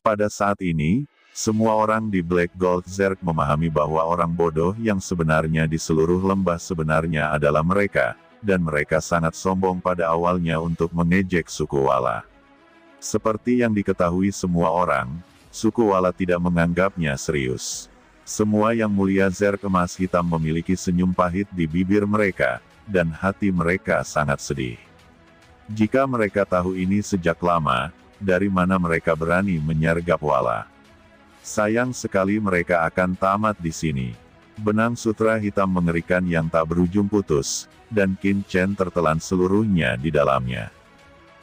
Pada saat ini, semua orang di Black Gold Zerk memahami bahwa orang bodoh yang sebenarnya di seluruh lembah sebenarnya adalah mereka, dan mereka sangat sombong pada awalnya untuk mengejek suku Wala. Seperti yang diketahui semua orang, suku Wala tidak menganggapnya serius. Semua yang mulia Zerk emas hitam memiliki senyum pahit di bibir mereka, dan hati mereka sangat sedih. Jika mereka tahu ini sejak lama, dari mana mereka berani menyergap Wala? Sayang sekali mereka akan tamat di sini. Benang sutra hitam mengerikan yang tak berujung putus, dan Qin Chen tertelan seluruhnya di dalamnya.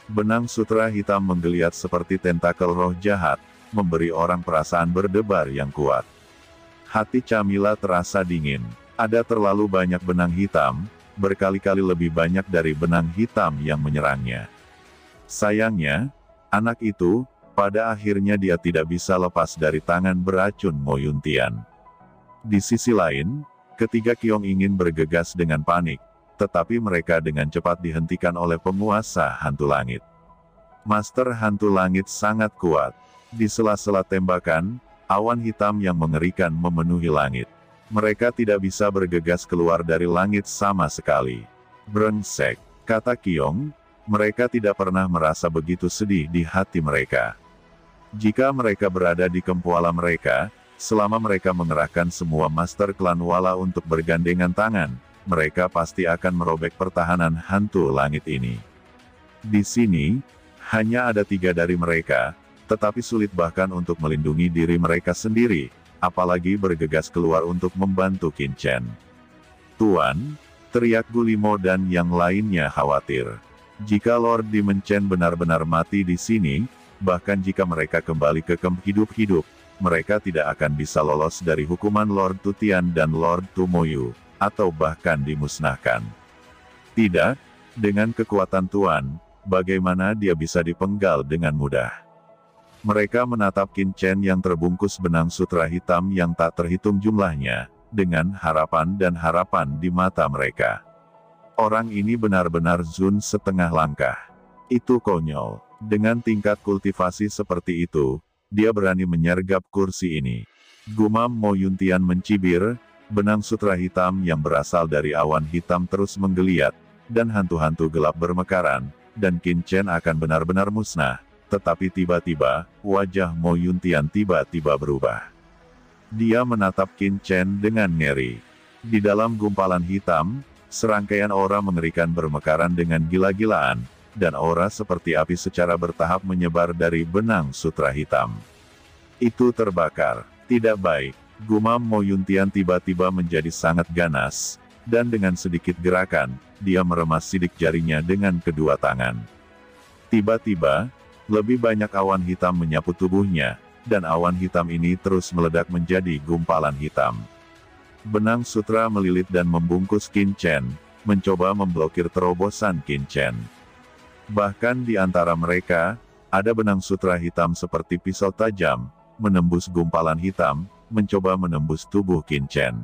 Benang sutra hitam menggeliat seperti tentakel roh jahat, memberi orang perasaan berdebar yang kuat. Hati Camilla terasa dingin. Ada terlalu banyak benang hitam, berkali-kali lebih banyak dari benang hitam yang menyerangnya. Sayangnya, anak itu, pada akhirnya dia tidak bisa lepas dari tangan beracun Mo Yuntian. Di sisi lain, ketiga Qiong ingin bergegas dengan panik, tetapi mereka dengan cepat dihentikan oleh penguasa hantu langit. Master hantu langit sangat kuat. Di sela-sela tembakan, awan hitam yang mengerikan memenuhi langit. Mereka tidak bisa bergegas keluar dari langit sama sekali. Brengsek, kata Qiong. Mereka tidak pernah merasa begitu sedih di hati mereka. Jika mereka berada di kempuala mereka, selama mereka mengerahkan semua master klan Wala untuk bergandengan tangan, mereka pasti akan merobek pertahanan hantu langit ini. Di sini, hanya ada 3 dari mereka, tetapi sulit bahkan untuk melindungi diri mereka sendiri, apalagi bergegas keluar untuk membantu Qin Chen. Tuan, teriak Gulimo dan yang lainnya khawatir. Jika Lord Dimension benar-benar mati di sini, bahkan jika mereka kembali ke kamp hidup-hidup, mereka tidak akan bisa lolos dari hukuman Lord Tutian dan Lord Tumoyu, atau bahkan dimusnahkan. Tidak, dengan kekuatan Tuan, bagaimana dia bisa dipenggal dengan mudah? Mereka menatap Qin Chen yang terbungkus benang sutra hitam yang tak terhitung jumlahnya, dengan harapan dan harapan di mata mereka. Orang ini benar-benar Zun setengah langkah. Itu konyol. Dengan tingkat kultivasi seperti itu, dia berani menyergap kursi ini. Gumam Mo Yuntian mencibir, benang sutra hitam yang berasal dari awan hitam terus menggeliat, dan hantu-hantu gelap bermekaran, dan Qin Chen akan benar-benar musnah. Tetapi tiba-tiba, wajah Mo Yuntian tiba-tiba berubah. Dia menatap Qin Chen dengan ngeri. Di dalam gumpalan hitam, serangkaian aura mengerikan bermekaran dengan gila-gilaan, dan aura seperti api secara bertahap menyebar dari benang sutra hitam. Itu terbakar. Tidak baik. Gumam Mo Yuntian tiba-tiba menjadi sangat ganas, dan dengan sedikit gerakan, dia meremas sidik jarinya dengan kedua tangan. Tiba-tiba, lebih banyak awan hitam menyapu tubuhnya, dan awan hitam ini terus meledak menjadi gumpalan hitam. Benang sutra melilit dan membungkus Qin Chen, mencoba memblokir terobosan Qin Chen. Bahkan di antara mereka, ada benang sutra hitam seperti pisau tajam, menembus gumpalan hitam, mencoba menembus tubuh Qin Chen.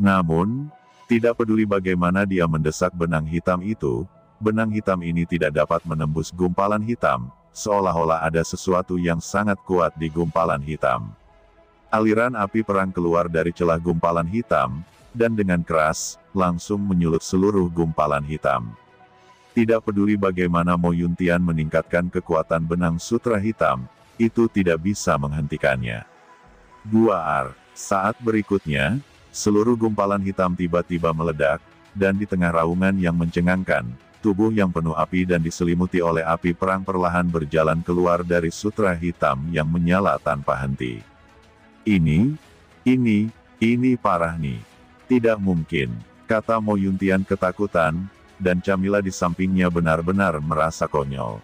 Namun, tidak peduli bagaimana dia mendesak benang hitam itu, benang hitam ini tidak dapat menembus gumpalan hitam, seolah-olah ada sesuatu yang sangat kuat di gumpalan hitam. Aliran api perang keluar dari celah gumpalan hitam, dan dengan keras, langsung menyulut seluruh gumpalan hitam. Tidak peduli bagaimana Mo Yuntian meningkatkan kekuatan benang sutra hitam, itu tidak bisa menghentikannya. Saat berikutnya, seluruh gumpalan hitam tiba-tiba meledak, dan di tengah raungan yang mencengangkan, tubuh yang penuh api dan diselimuti oleh api perang perlahan berjalan keluar dari sutra hitam yang menyala tanpa henti. Ini parah nih. Tidak mungkin, kata Mo Yuntian ketakutan, dan Camilla di sampingnya benar-benar merasa konyol.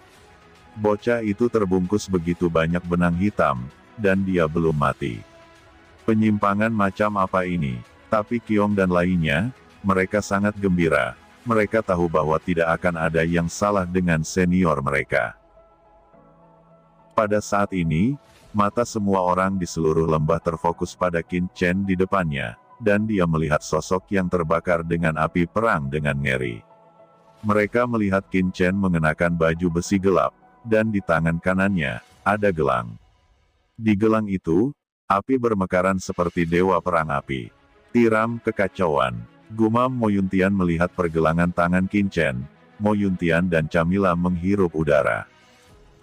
Bocah itu terbungkus begitu banyak benang hitam, dan dia belum mati. Penyimpangan macam apa ini? Tapi Qiong dan lainnya, mereka sangat gembira. Mereka tahu bahwa tidak akan ada yang salah dengan senior mereka. Pada saat ini, mata semua orang di seluruh lembah terfokus pada Qin Chen di depannya, dan dia melihat sosok yang terbakar dengan api perang dengan ngeri. Mereka melihat Qin Chen mengenakan baju besi gelap, dan di tangan kanannya, ada gelang. Di gelang itu, api bermekaran seperti dewa perang api. Tiram kekacauan. Gumam Mo Yuntian melihat pergelangan tangan Qin Chen. Mo Yuntian dan Camilla menghirup udara.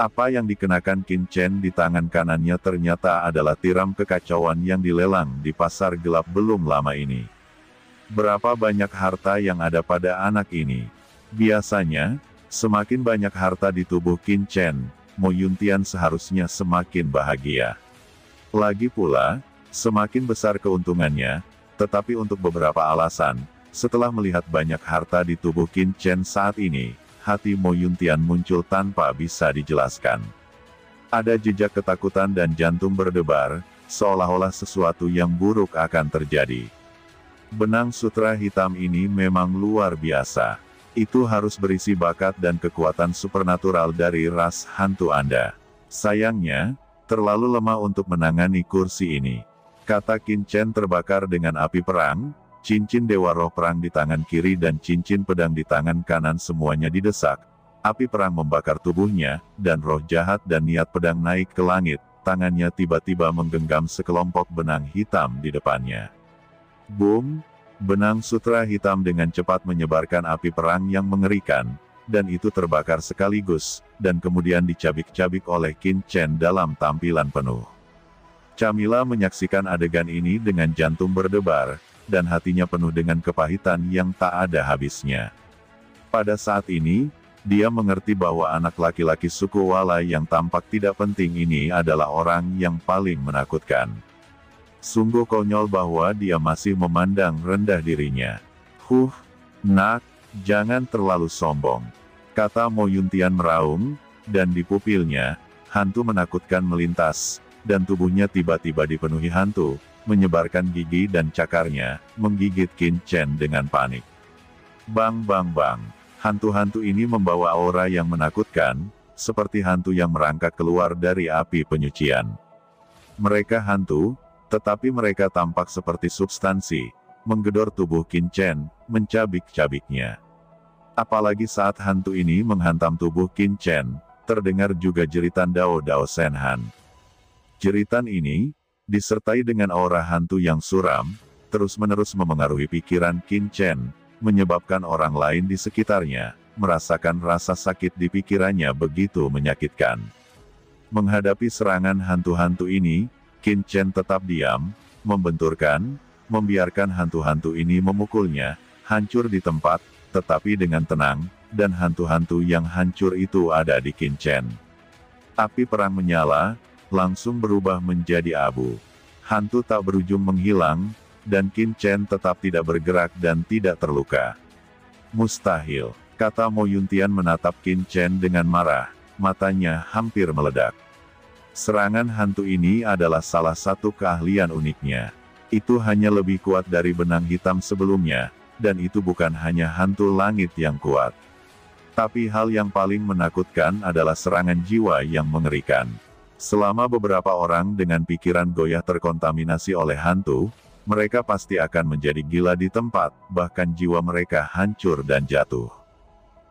Apa yang dikenakan Qin Chen di tangan kanannya ternyata adalah tiram kekacauan yang dilelang di pasar gelap belum lama ini. Berapa banyak harta yang ada pada anak ini? Biasanya, semakin banyak harta di tubuh Qin Chen, Mo Yuntian seharusnya semakin bahagia. Lagi pula, semakin besar keuntungannya, tetapi untuk beberapa alasan, setelah melihat banyak harta di tubuh Qin Chen saat ini, hati Mo Yuntian muncul tanpa bisa dijelaskan. Ada jejak ketakutan dan jantung berdebar, seolah-olah sesuatu yang buruk akan terjadi. Benang sutra hitam ini memang luar biasa. Itu harus berisi bakat dan kekuatan supernatural dari ras hantu Anda. Sayangnya, terlalu lemah untuk menangani kursi ini. Kata Qin Chen terbakar dengan api perang, cincin Dewa Roh Perang di tangan kiri dan cincin pedang di tangan kanan semuanya didesak. Api perang membakar tubuhnya, dan roh jahat dan niat pedang naik ke langit, tangannya tiba-tiba menggenggam sekelompok benang hitam di depannya. Boom! Benang sutra hitam dengan cepat menyebarkan api perang yang mengerikan, dan itu terbakar sekaligus, dan kemudian dicabik-cabik oleh Qin Chen dalam tampilan penuh. Camilla menyaksikan adegan ini dengan jantung berdebar, dan hatinya penuh dengan kepahitan yang tak ada habisnya. Pada saat ini, dia mengerti bahwa anak laki-laki suku Wala yang tampak tidak penting ini adalah orang yang paling menakutkan. Sungguh konyol bahwa dia masih memandang rendah dirinya. Nak, jangan terlalu sombong, kata Mo Yuntian meraung, dan di pupilnya, hantu menakutkan melintas, dan tubuhnya tiba-tiba dipenuhi hantu, menyebarkan gigi dan cakarnya, menggigit Qin Chen dengan panik. Bang bang bang, hantu-hantu ini membawa aura yang menakutkan, seperti hantu yang merangkak keluar dari api penyucian. Mereka hantu, tetapi mereka tampak seperti substansi, menggedor tubuh Qin Chen, mencabik-cabiknya. Apalagi saat hantu ini menghantam tubuh Qin Chen, terdengar juga jeritan Dao Dao Senhan. Jeritan ini, disertai dengan aura hantu yang suram, terus-menerus memengaruhi pikiran Qin Chen, menyebabkan orang lain di sekitarnya, merasakan rasa sakit di pikirannya begitu menyakitkan. Menghadapi serangan hantu-hantu ini, Qin Chen tetap diam, membenturkan, membiarkan hantu-hantu ini memukulnya, hancur di tempat, tetapi dengan tenang, dan hantu-hantu yang hancur itu ada di Qin Chen. Api perang menyala, langsung berubah menjadi abu. Hantu tak berujung menghilang, dan Qin Chen tetap tidak bergerak dan tidak terluka. Mustahil, kata Mo Yuntian menatap Qin Chen dengan marah, matanya hampir meledak. Serangan hantu ini adalah salah satu keahlian uniknya. Itu hanya lebih kuat dari benang hitam sebelumnya, dan itu bukan hanya hantu langit yang kuat. Tapi hal yang paling menakutkan adalah serangan jiwa yang mengerikan. Selama beberapa orang dengan pikiran goyah terkontaminasi oleh hantu, mereka pasti akan menjadi gila di tempat, bahkan jiwa mereka hancur dan jatuh.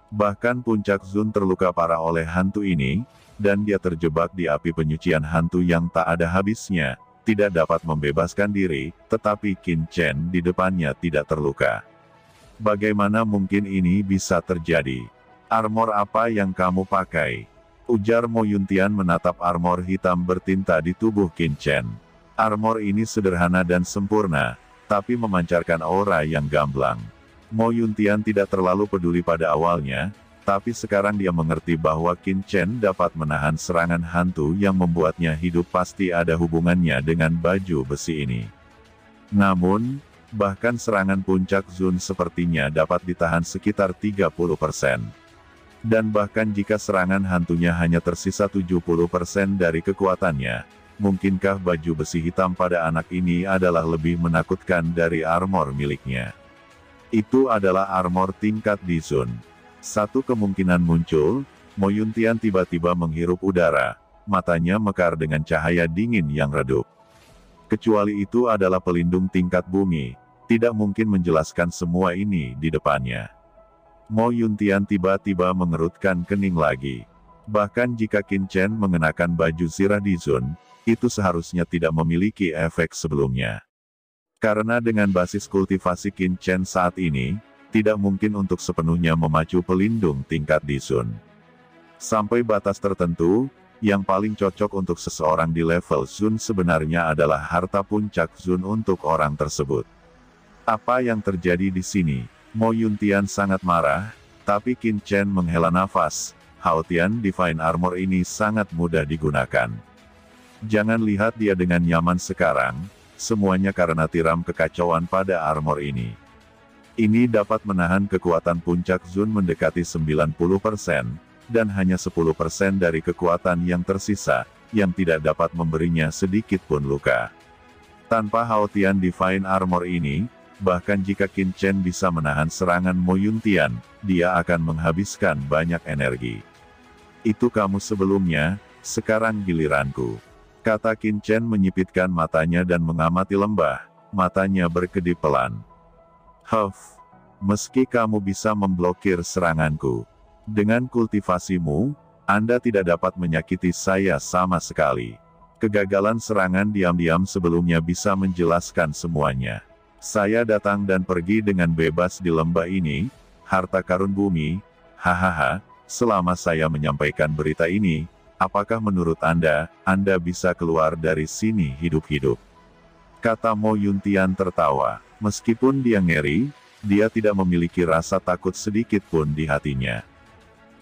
Bahkan Puncak Zun terluka parah oleh hantu ini, dan dia terjebak di api penyucian hantu yang tak ada habisnya, tidak dapat membebaskan diri, tetapi Qin Chen di depannya tidak terluka. Bagaimana mungkin ini bisa terjadi? Armor apa yang kamu pakai? Ujar Mo Yuntian menatap armor hitam bertinta di tubuh Qin Chen. Armor ini sederhana dan sempurna, tapi memancarkan aura yang gamblang. Mo Yuntian tidak terlalu peduli pada awalnya, tapi sekarang dia mengerti bahwa Qin Chen dapat menahan serangan hantu yang membuatnya hidup pasti ada hubungannya dengan baju besi ini. Namun, bahkan serangan Puncak Zun sepertinya dapat ditahan sekitar 30%. Dan bahkan jika serangan hantunya hanya tersisa 70% dari kekuatannya, mungkinkah baju besi hitam pada anak ini adalah lebih menakutkan dari armor miliknya? Itu adalah armor tingkat Dizun. Satu kemungkinan muncul, Mo Yuntian tiba-tiba menghirup udara, matanya mekar dengan cahaya dingin yang redup. Kecuali itu adalah pelindung tingkat bumi, tidak mungkin menjelaskan semua ini di depannya. Mo Yuntian tiba-tiba mengerutkan kening lagi. Bahkan jika Qin Chen mengenakan baju zirah Dizun, itu seharusnya tidak memiliki efek sebelumnya. Karena dengan basis kultivasi Qin Chen saat ini, tidak mungkin untuk sepenuhnya memacu pelindung tingkat di Zun. Sampai batas tertentu, yang paling cocok untuk seseorang di level Zun sebenarnya adalah harta puncak Zun untuk orang tersebut. Apa yang terjadi di sini? Mo Yuntian sangat marah, tapi Qin Chen menghela nafas. Hao Tian Divine Armor ini sangat mudah digunakan. Jangan lihat dia dengan nyaman sekarang, semuanya karena tiram kekacauan pada armor ini. Ini dapat menahan kekuatan puncak Zun mendekati 90%, dan hanya 10% dari kekuatan yang tersisa, yang tidak dapat memberinya sedikit pun luka. Tanpa Hao Tian Divine Armor ini, bahkan jika Qin Chen bisa menahan serangan Mo Yuntian, dia akan menghabiskan banyak energi. Itu kamu sebelumnya, sekarang giliranku. Kata Qin Chen menyipitkan matanya dan mengamati lembah, matanya berkedip pelan. Meski kamu bisa memblokir seranganku, dengan kultivasimu, Anda tidak dapat menyakiti saya sama sekali. Kegagalan serangan diam-diam sebelumnya bisa menjelaskan semuanya. Saya datang dan pergi dengan bebas di lembah ini, harta karun bumi, hahaha, selama saya menyampaikan berita ini, apakah menurut Anda bisa keluar dari sini hidup-hidup? Kata Mo Yuntian tertawa. Meskipun dia ngeri, dia tidak memiliki rasa takut sedikit pun di hatinya.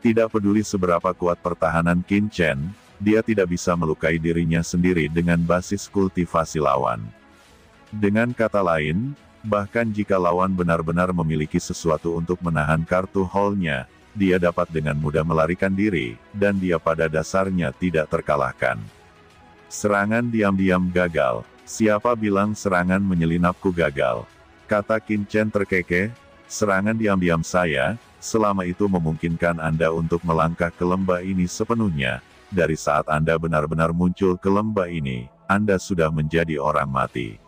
Tidak peduli seberapa kuat pertahanan Qin Chen, dia tidak bisa melukai dirinya sendiri dengan basis kultivasi lawan. Dengan kata lain, bahkan jika lawan benar-benar memiliki sesuatu untuk menahan kartu haul-nya, dia dapat dengan mudah melarikan diri, dan dia pada dasarnya tidak terkalahkan. Serangan diam-diam gagal. Siapa bilang serangan menyelinapku gagal? Kata Qin Chen terkekeh, serangan diam-diam saya, selama itu memungkinkan Anda untuk melangkah ke lembah ini sepenuhnya. Dari saat Anda benar-benar muncul ke lembah ini, Anda sudah menjadi orang mati.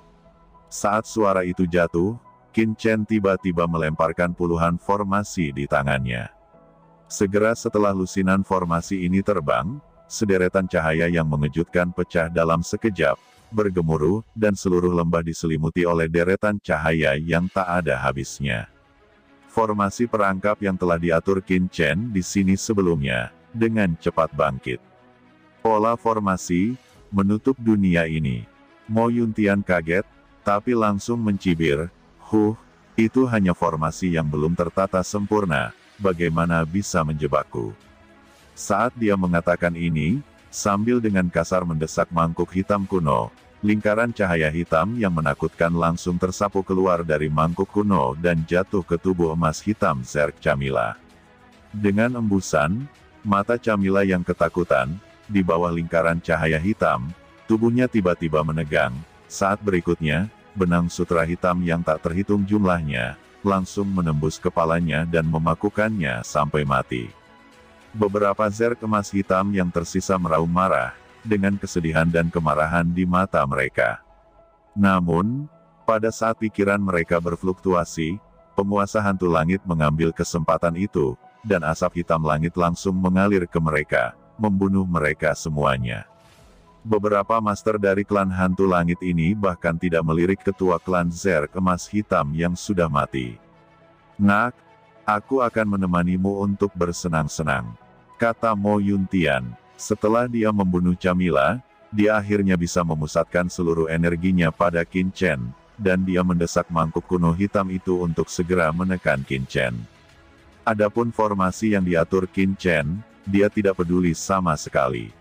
Saat suara itu jatuh, Qin Chen tiba-tiba melemparkan puluhan formasi di tangannya. Segera setelah lusinan formasi ini terbang, sederetan cahaya yang mengejutkan pecah dalam sekejap, bergemuruh, dan seluruh lembah diselimuti oleh deretan cahaya yang tak ada habisnya. Formasi perangkap yang telah diatur Qin Chen di sini sebelumnya, dengan cepat bangkit. Pola formasi, menutup dunia ini. Mo Yuntian kaget, tapi langsung mencibir, itu hanya formasi yang belum tertata sempurna, bagaimana bisa menjebakku? Saat dia mengatakan ini, sambil dengan kasar mendesak mangkuk hitam kuno, lingkaran cahaya hitam yang menakutkan langsung tersapu keluar dari mangkuk kuno dan jatuh ke tubuh emas hitam Zerk Camilla. Dengan embusan, mata Camilla yang ketakutan, di bawah lingkaran cahaya hitam, tubuhnya tiba-tiba menegang. Saat berikutnya, benang sutra hitam yang tak terhitung jumlahnya, langsung menembus kepalanya dan memakukannya sampai mati. Beberapa Zerk emas hitam yang tersisa meraung marah, dengan kesedihan dan kemarahan di mata mereka. Namun, pada saat pikiran mereka berfluktuasi, penguasa hantu langit mengambil kesempatan itu, dan asap hitam langit langsung mengalir ke mereka, membunuh mereka semuanya. Beberapa master dari klan hantu langit ini bahkan tidak melirik ketua klan Zerk emas hitam yang sudah mati. Nak, aku akan menemanimu untuk bersenang-senang. Kata Mo Yuntian. Setelah dia membunuh Camilla, dia akhirnya bisa memusatkan seluruh energinya pada Qin Chen, dan dia mendesak mangkuk kuno hitam itu untuk segera menekan Qin Chen. Adapun formasi yang diatur Qin Chen, dia tidak peduli sama sekali.